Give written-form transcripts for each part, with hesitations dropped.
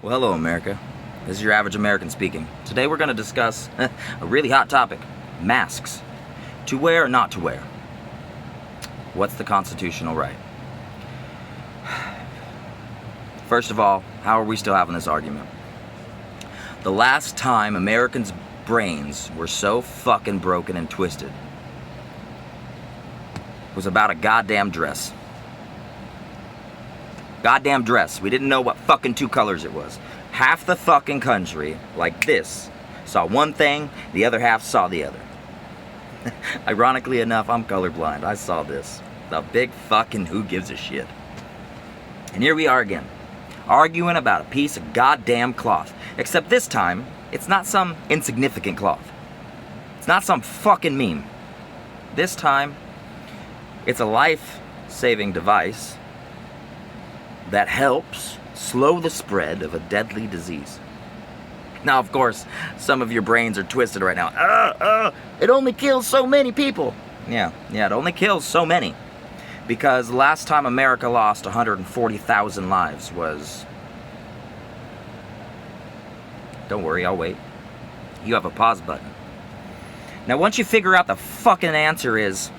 Well, hello, America. This is your average American speaking. Today we're going to discuss a really hot topic, masks. To wear or not to wear? What's the constitutional right? First of all, how are we still having this argument? The last time Americans' brains were so fucking broken and twisted was about a goddamn dress. Goddamn dress. We didn't know what fucking two colors it was. Half the fucking country, like this, saw one thing, the other half saw the other. Ironically enough, I'm colorblind. I saw this. The big fucking who gives a shit. And here we are again, arguing about a piece of goddamn cloth. Except this time, it's not some insignificant cloth. It's not some fucking meme. This time, it's a life-saving device that helps slow the spread of a deadly disease. Now, of course, some of your brains are twisted right now. It only kills so many people. Yeah, it only kills so many. Because the last time America lost 140,000 lives was... Don't worry, I'll wait. You have a pause button. Now, once you figure out the fucking answer is...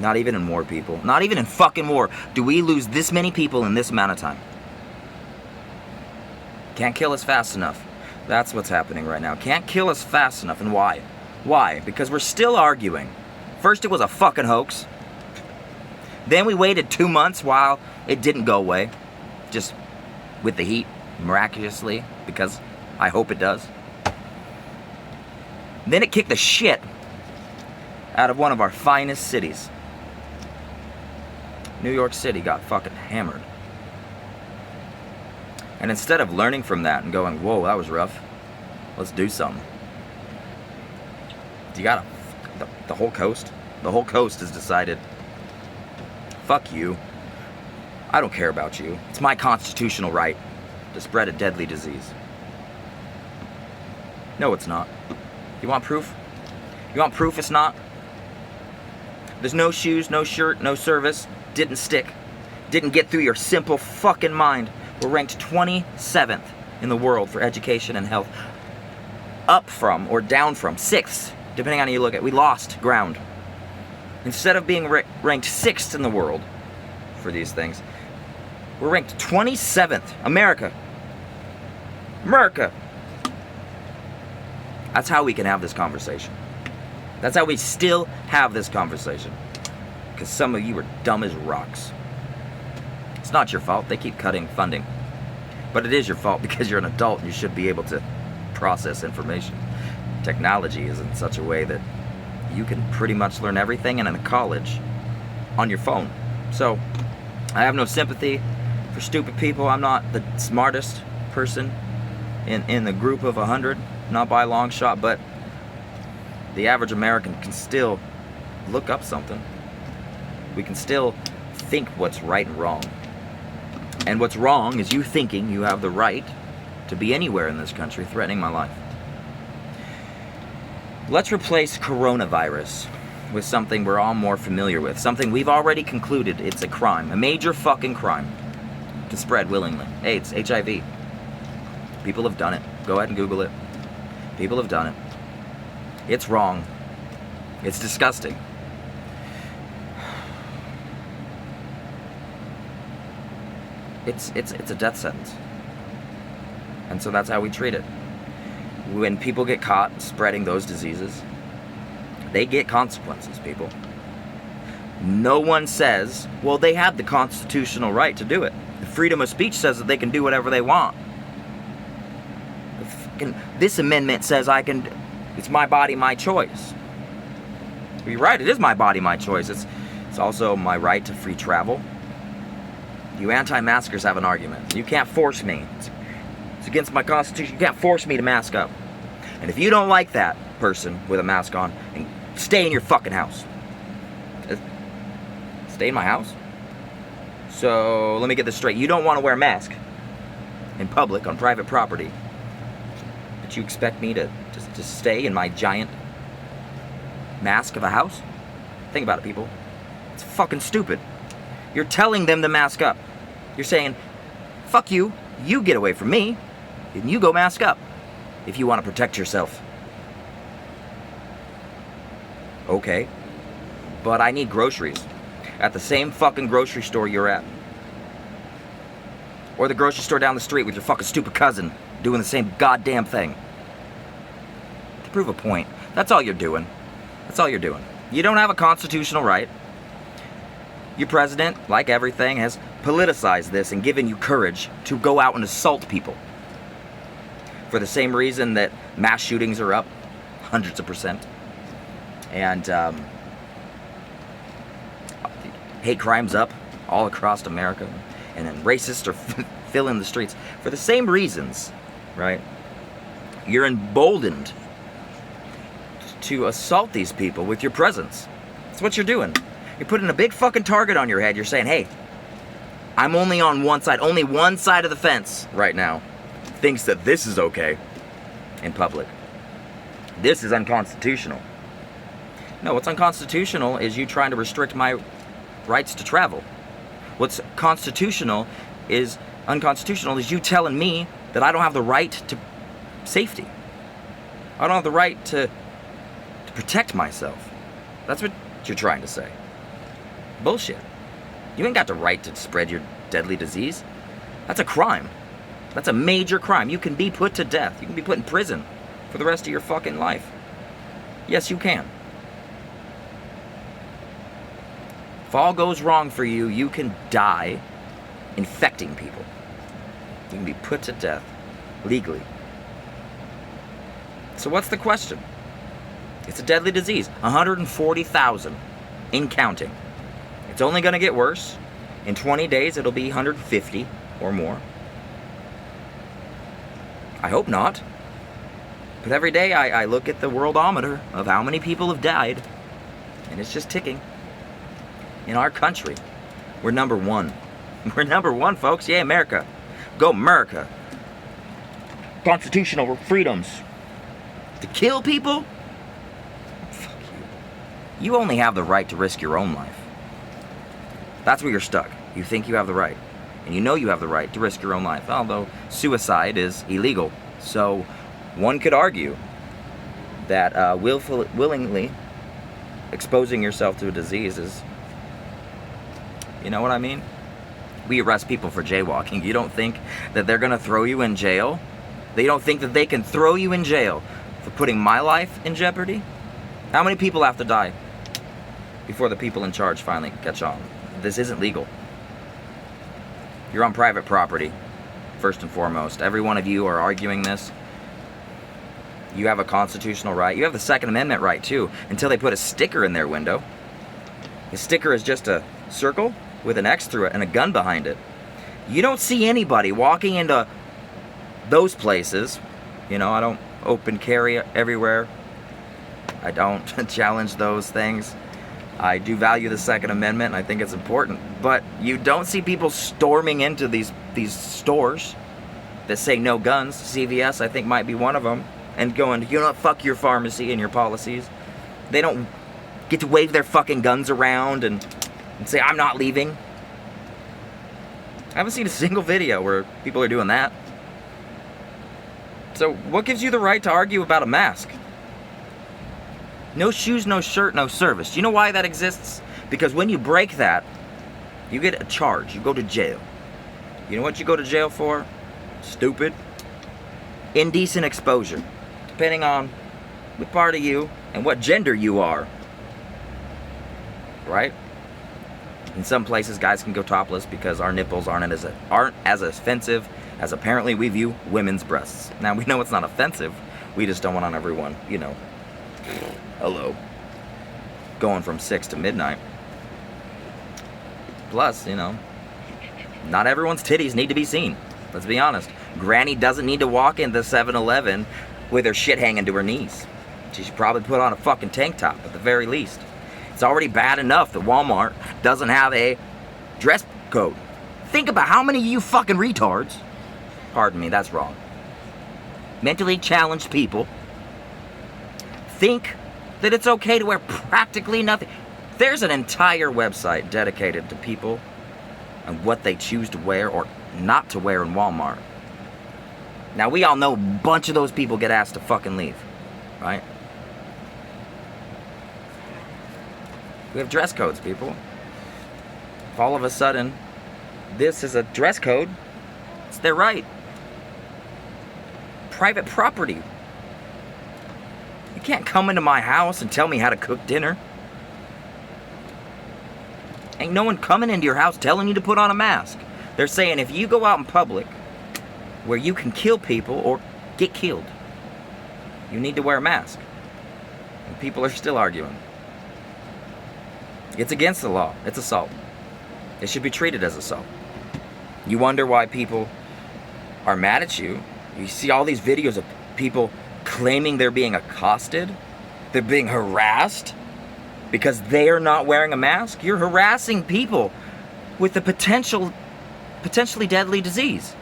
Not even in war, people. Not even in fucking war do we lose this many people in this amount of time. Can't kill us fast enough. That's what's happening right now. Can't kill us fast enough. And why? Why? Because we're still arguing. First it was a fucking hoax. Then we waited 2 months while it didn't go away. Just with the heat, miraculously. Because I hope it does. Then it kicked the shit out of one of our finest cities. New York City got fucking hammered. And instead of learning from that and going, whoa, that was rough, let's do something. You gotta, the whole coast has decided, fuck you. I don't care about you. It's my constitutional right to spread a deadly disease. No, it's not. You want proof? You want proof it's not? There's no shoes, no shirt, no service. Didn't stick. Didn't get through your simple fucking mind. We're ranked 27th in the world for education and health. Up from, or down from, 6th, depending on how you look at it. We lost ground. Instead of being ranked 6th in the world for these things, we're ranked 27th. America. That's how we can have this conversation. That's how we still have this conversation. Because some of you are dumb as rocks. It's not your fault. They keep cutting funding. But it is your fault because you're an adult and you should be able to process information. Technology is in such a way that you can pretty much learn everything in a college on your phone. So, I have no sympathy for stupid people. I'm not the smartest person in the group of 100. Not by a long shot, but the average American can still look up something. We can still think what's right and wrong. And what's wrong is you thinking you have the right to be anywhere in this country threatening my life. Let's replace coronavirus with something we're all more familiar with. Something we've already concluded it's a crime. A major fucking crime to spread willingly. AIDS, HIV. People have done it. Go ahead and Google it. People have done it. It's wrong. It's disgusting. It's a death sentence. And so that's how we treat it. When people get caught spreading those diseases, they get consequences, people. No one says, well, they have the constitutional right to do it. The freedom of speech says that they can do whatever they want. This amendment says it's my body, my choice. You're right, it is my body, my choice. It's also my right to free travel. You anti-maskers have an argument. You can't force me. It's against my constitution. You can't force me to mask up. And if you don't like that person with a mask on, then stay in your fucking house. Stay in my house? So, let me get this straight. You don't want to wear a mask in public on private property. But you expect me to stay in my giant mask of a house? Think about it, people. It's fucking stupid. You're telling them to mask up. You're saying, fuck you, you get away from me, and you go mask up if you want to protect yourself. Okay, but I need groceries at the same fucking grocery store you're at. Or the grocery store down the street with your fucking stupid cousin doing the same goddamn thing. To prove a point. That's all you're doing. That's all you're doing. You don't have a constitutional right. Your president, like everything, has politicized this and given you courage to go out and assault people. For the same reason that mass shootings are up, hundreds of %. And hate crimes up all across America. And then racists are filling the streets. For the same reasons, right? You're emboldened to assault these people with your presence. That's what you're doing. You're putting a big fucking target on your head. You're saying, hey, I'm only on one side. Only one side of the fence right now thinks that this is okay in public. This is unconstitutional. No, what's unconstitutional is you trying to restrict my rights to travel. What's unconstitutional is you telling me that I don't have the right to safety. I don't have the right to protect myself. That's what you're trying to say. Bullshit. You ain't got the right to spread your deadly disease. That's a crime. That's a major crime. You can be put to death. You can be put in prison for the rest of your fucking life. Yes, you can. If all goes wrong for you, you can die infecting people. You can be put to death legally. So what's the question? It's a deadly disease. 140,000 in counting. It's only going to get worse. In 20 days, it'll be 150 or more. I hope not. But every day I look at the worldometer of how many people have died, and it's just ticking. In our country, we're number one. We're number one, folks. Yeah, America. Go America. Constitutional freedoms. To kill people? Fuck you. You only have the right to risk your own life. That's where you're stuck. You think you have the right. And you know you have the right to risk your own life. Although suicide is illegal. So one could argue that willingly exposing yourself to a disease is... You know what I mean? We arrest people for jaywalking. You don't think that they're going to throw you in jail? They don't think that they can throw you in jail for putting my life in jeopardy? How many people have to die before the people in charge finally catch on? This isn't legal. You're on private property, first and foremost. Every one of you are arguing this. You have a constitutional right. You have the Second Amendment right, too, until they put a sticker in their window. The sticker is just a circle with an X through it and a gun behind it. You don't see anybody walking into those places. You know, I don't open carry everywhere. I don't challenge those things. I do value the Second Amendment, and I think it's important. But you don't see people storming into these stores that say no guns. CVS, I think, might be one of them. And going, you know what, fuck your pharmacy and your policies. They don't get to wave their fucking guns around and say, I'm not leaving. I haven't seen a single video where people are doing that. So what gives you the right to argue about a mask? No shoes, no shirt, no service. Do you know why that exists? Because when you break that, you get a charge. You go to jail. You know what you go to jail for? Stupid. Indecent exposure. Depending on what part of you and what gender you are. Right? In some places, guys can go topless because our nipples aren't as offensive as apparently we view women's breasts. Now, we know it's not offensive. We just don't want everyone, you know, hello, going from 6 to midnight. Plus, you know, not everyone's titties need to be seen. Let's be honest. Granny doesn't need to walk into 7-Eleven with her shit hanging to her knees. She should probably put on a fucking tank top at the very least. It's already bad enough that Walmart doesn't have a dress code. Think about how many of you fucking retards, pardon me, that's wrong, mentally challenged people think that it's okay to wear practically nothing. There's an entire website dedicated to people and what they choose to wear or not to wear in Walmart. Now, we all know a bunch of those people get asked to fucking leave, right? We have dress codes, people. If all of a sudden this is a dress code, it's their right. Private property. You can't come into my house and tell me how to cook dinner. Ain't no one coming into your house telling you to put on a mask. They're saying if you go out in public where you can kill people or get killed, you need to wear a mask. And people are still arguing. It's against the law. It's assault. It should be treated as assault. You wonder why people are mad at you. You see all these videos of people claiming they're being accosted. They're being harassed because they're not wearing a mask. You're harassing people with a potentially deadly disease.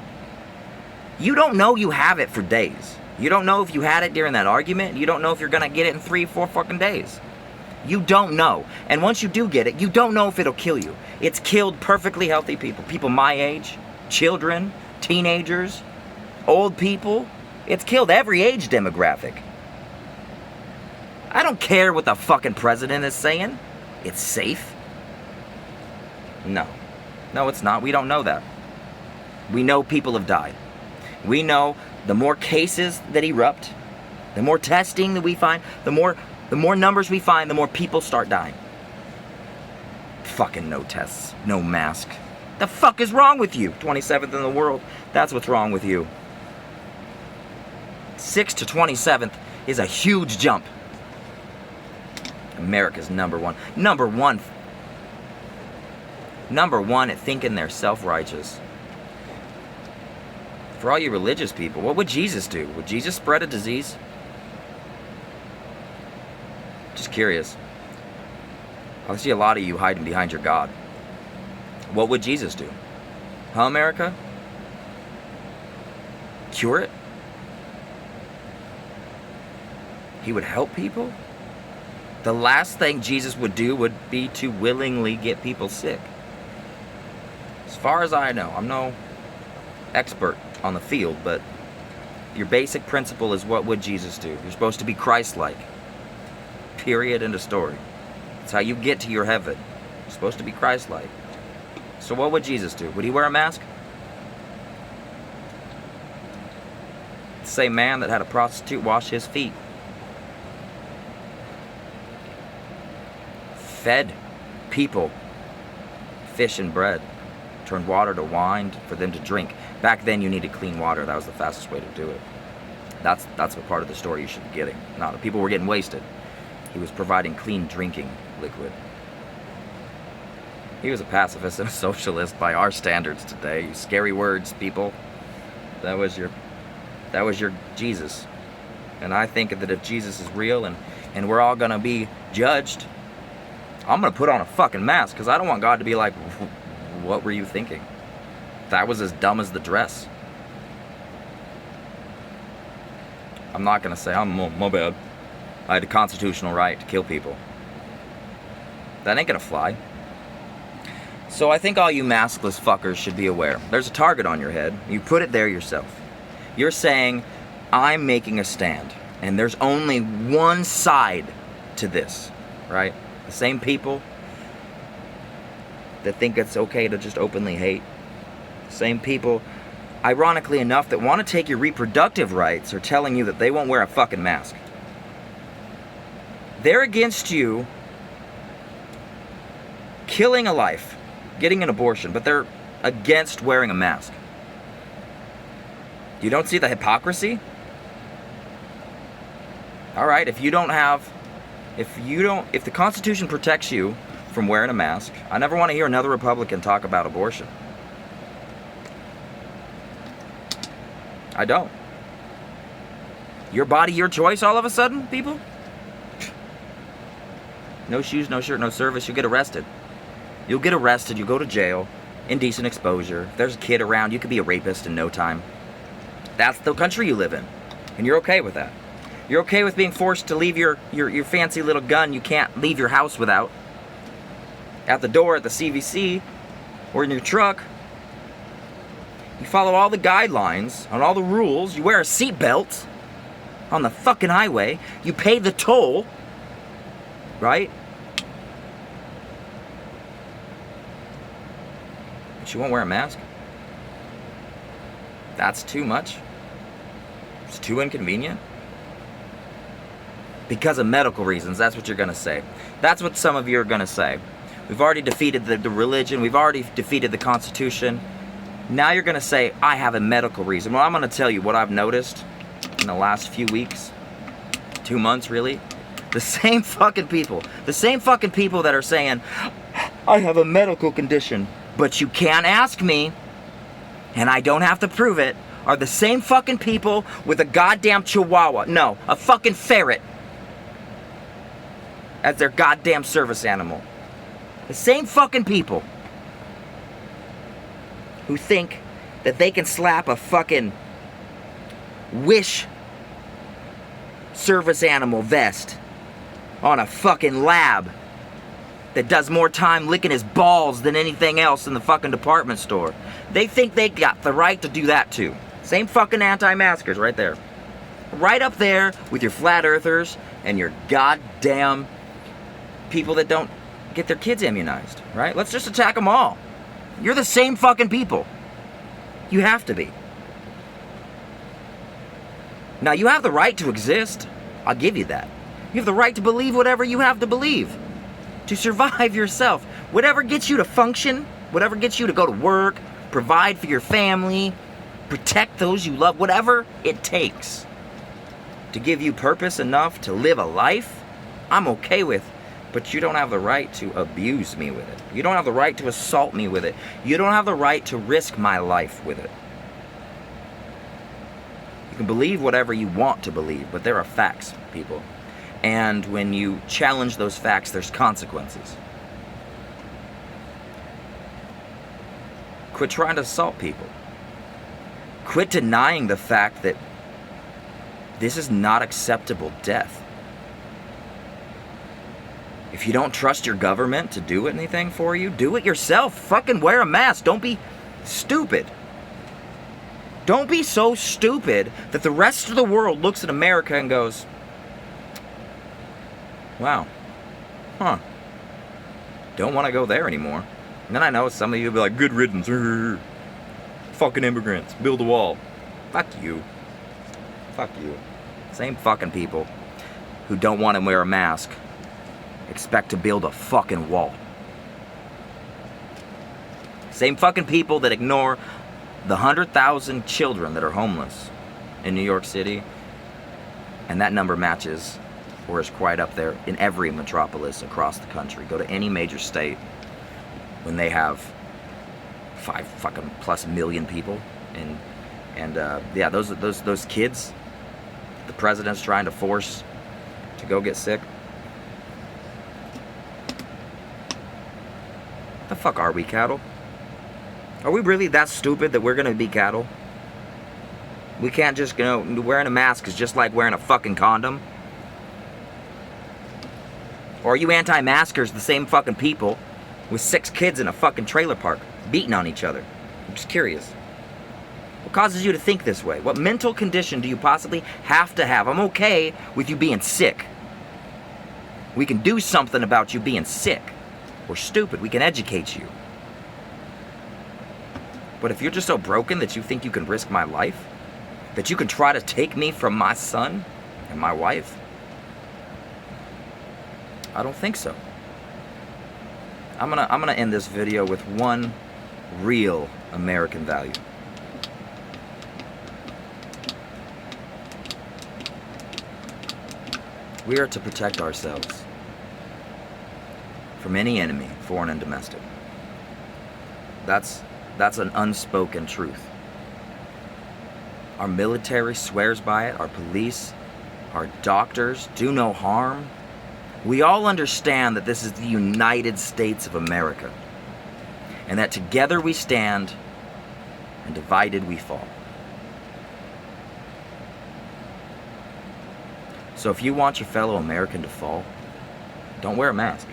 You don't know you have it for days. You don't know if you had it during that argument. You don't know if you're gonna get it in 3-4 fucking days. You don't know. And once you do get it, you don't know if it'll kill you. It's killed perfectly healthy people. People my age, children, teenagers, old people. It's killed every age demographic. I don't care what the fucking president is saying. It's safe. No. No, it's not. We don't know that. We know people have died. We know the more cases that erupt, the more testing that we find, the more numbers we find, the more people start dying. Fucking no tests, no mask. The fuck is wrong with you? 27th in the world, that's what's wrong with you. 6th to 27th is a huge jump. America's number one. Number one at thinking they're self-righteous. For all you religious people, what would Jesus do? Would Jesus spread a disease? Just curious. I see a lot of you hiding behind your God. What would Jesus do? Huh, America? Cure it? He would help people? The last thing Jesus would do would be to willingly get people sick. As far as I know, I'm no expert on the field, but your basic principle is what would Jesus do? You're supposed to be Christ-like. Period, end of story. That's how you get to your heaven. You're supposed to be Christ-like. So what would Jesus do? Would he wear a mask? The same man that had a prostitute wash his feet. Fed people fish and bread. Turned water to wine for them to drink. Back then you needed clean water. That was the fastest way to do it. That's what part of the story you should be getting. Not the people were getting wasted. He was providing clean drinking liquid. He was a pacifist and a socialist by our standards today. You scary words, people. That was your Jesus. And I think that if Jesus is real and we're all gonna be judged, I'm gonna put on a fucking mask because I don't want God to be like, what were you thinking? That was as dumb as the dress. I'm not gonna say, my bad. I had a constitutional right to kill people. That ain't gonna fly. So I think all you maskless fuckers should be aware. There's a target on your head. You put it there yourself. You're saying, I'm making a stand. And there's only one side to this, right? The same people that think it's okay to just openly hate. Same people, ironically enough, that want to take your reproductive rights are telling you that they won't wear a fucking mask. They're against you killing a life, getting an abortion, but they're against wearing a mask. You don't see the hypocrisy? All right, if the Constitution protects you from wearing a mask, I never want to hear another Republican talk about abortion. I don't. Your body, your choice all of a sudden, people? No shoes, no shirt, no service, you get arrested. You'll get arrested, you'll go to jail, indecent exposure. If there's a kid around, you could be a rapist in no time. That's the country you live in, and you're okay with that. You're okay with being forced to leave your fancy little gun you can't leave your house without. at the door at the CVC or in your truck. You follow all the guidelines on all the rules. You wear a seatbelt on the fucking highway. You pay the toll, right? But you won't wear a mask? That's too much? It's too inconvenient? Because of medical reasons, that's what you're going to say. That's what some of you are going to say. We've already defeated the religion. We've already defeated the Constitution. Now you're going to say, I have a medical reason. Well, I'm going to tell you what I've noticed in the last few weeks, 2 months really. The same fucking people that are saying, I have a medical condition, but you can't ask me, and I don't have to prove it, are the same fucking people with a goddamn chihuahua. No, a fucking ferret as their goddamn service animal. The same fucking people who think that they can slap a fucking Wish service animal vest on a fucking lab that does more time licking his balls than anything else in the fucking department store. They think they got the right to do that too. Same fucking anti-maskers right there. Right up there with your flat earthers and your goddamn people that don't get their kids immunized, right? Let's just attack them all. You're the same fucking people. You have to be. Now, you have the right to exist. I'll give you that. You have the right to believe whatever you have to believe. To survive yourself. Whatever gets you to function, whatever gets you to go to work, provide for your family, protect those you love, whatever it takes to give you purpose enough to live a life, I'm okay with. But you don't have the right to abuse me with it. You don't have the right to assault me with it. You don't have the right to risk my life with it. You can believe whatever you want to believe, but there are facts, people. And when you challenge those facts, there's consequences. Quit trying to assault people. Quit denying the fact that this is not acceptable death. If you don't trust your government to do anything for you, do it yourself. Fucking wear a mask. Don't be stupid. Don't be so stupid that the rest of the world looks at America and goes, wow, huh, don't want to go there anymore. And then I know some of you will be like, good riddance, fucking immigrants, build a wall. Fuck you. Fuck you. Same fucking people who don't want to wear a mask expect to build a fucking wall. Same fucking people that ignore the 100,000 children that are homeless in New York City, and that number matches or is quite up there in every metropolis across the country. Go to any major state when they have 5 fucking plus million people, and yeah, those kids the president's trying to force to go get sick. The fuck are we, cattle? Are we really that stupid that we're gonna be cattle? We can't just, wearing a mask is just like wearing a fucking condom? Or are you anti-maskers the same fucking people with 6 kids in a fucking trailer park beating on each other? I'm just curious. What causes you to think this way? What mental condition do you possibly have to have? I'm okay with you being sick. We can do something about you being sick or stupid. We can educate you. But if you're just so broken that you think you can risk my life, that you can try to take me from my son and my wife, I don't think so. I'm gonna end this video with one real American value. We are to protect ourselves from any enemy, foreign and domestic. That's an unspoken truth. Our military swears by it, our police, our doctors do no harm. We all understand that this is the United States of America, and that together we stand and divided we fall. So if you want your fellow American to fall, don't wear a mask.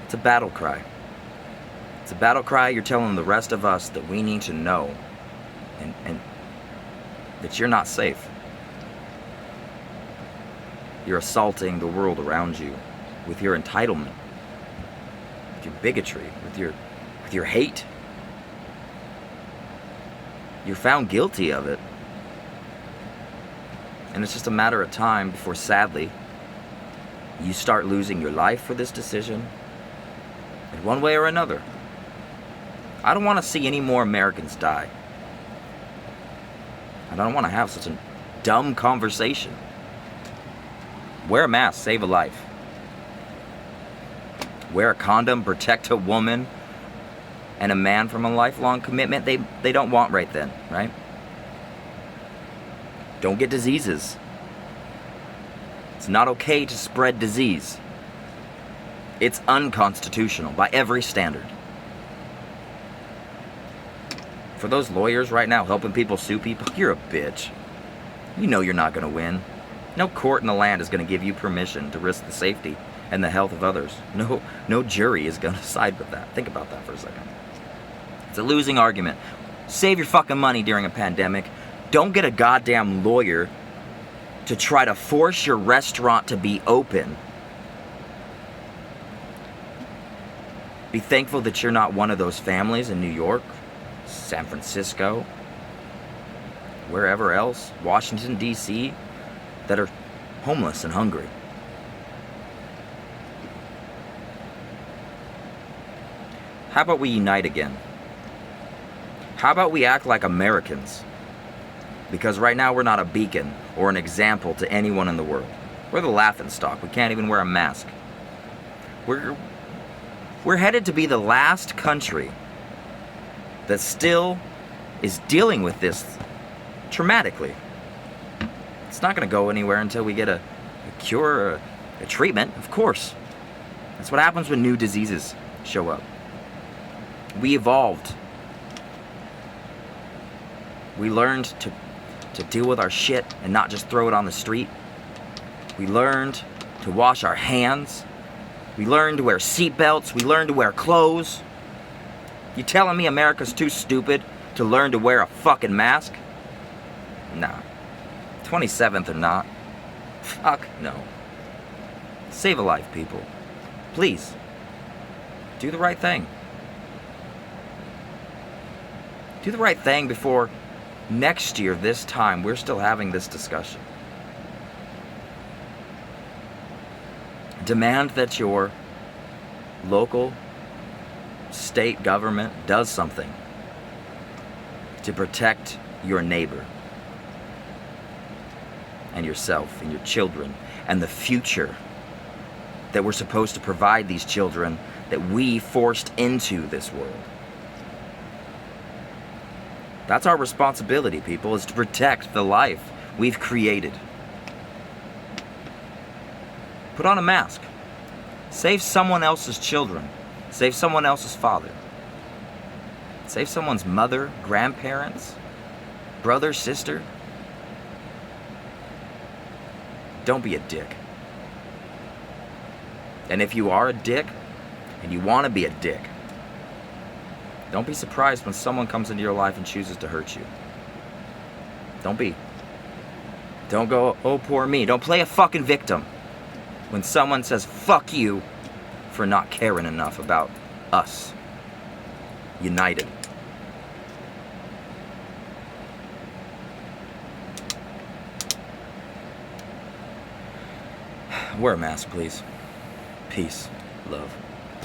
It's a battle cry. It's a battle cry you're telling the rest of us that we need to know and that you're not safe. You're assaulting the world around you with your entitlement, with your bigotry, with your hate. You're found guilty of it. And it's just a matter of time before, sadly, you start losing your life for this decision in one way or another. I don't want to see any more Americans die. I don't want to have such a dumb conversation. Wear a mask, save a life. Wear a condom, protect a woman and a man from a lifelong commitment they don't want right then, right? Don't get diseases. It's not okay to spread disease. It's unconstitutional by every standard. For those lawyers right now helping people sue people, you're a bitch. You know you're not going to win. No court in the land is going to give you permission to risk the safety and the health of others. No jury is going to side with that. Think about that for a second. It's a losing argument. Save your fucking money during a pandemic. Don't get a goddamn lawyer to try to force your restaurant to be open. Be thankful that you're not one of those families in New York, San Francisco, wherever else, Washington, D.C., that are homeless and hungry. How about we unite again? How about we act like Americans? Because right now we're not a beacon or an example to anyone in the world. We're the laughingstock. We can't even wear a mask. We're headed to be the last country that still is dealing with this traumatically. It's not going to go anywhere until we get a cure or a treatment, of course. That's what happens when new diseases show up. We evolved. We learned to deal with our shit and not just throw it on the street. We learned to wash our hands. We learned to wear seatbelts. We learned to wear clothes. You telling me America's too stupid to learn to wear a fucking mask? Nah. 27th or not. Fuck no. Save a life, people. Please. Do the right thing. Do the right thing before next year, this time, we're still having this discussion. Demand that your local, state government does something to protect your neighbor and yourself and your children and the future that we're supposed to provide these children that we forced into this world. That's our responsibility, people, is to protect the life we've created. Put on a mask. Save someone else's children. Save someone else's father. Save someone's mother, grandparents, brother, sister. Don't be a dick. And if you are a dick, and you want to be a dick, don't be surprised when someone comes into your life and chooses to hurt you. Don't be. Don't go, oh, poor me. Don't play a fucking victim when someone says, fuck you, for not caring enough about us. United. Wear a mask, please. Peace. Love.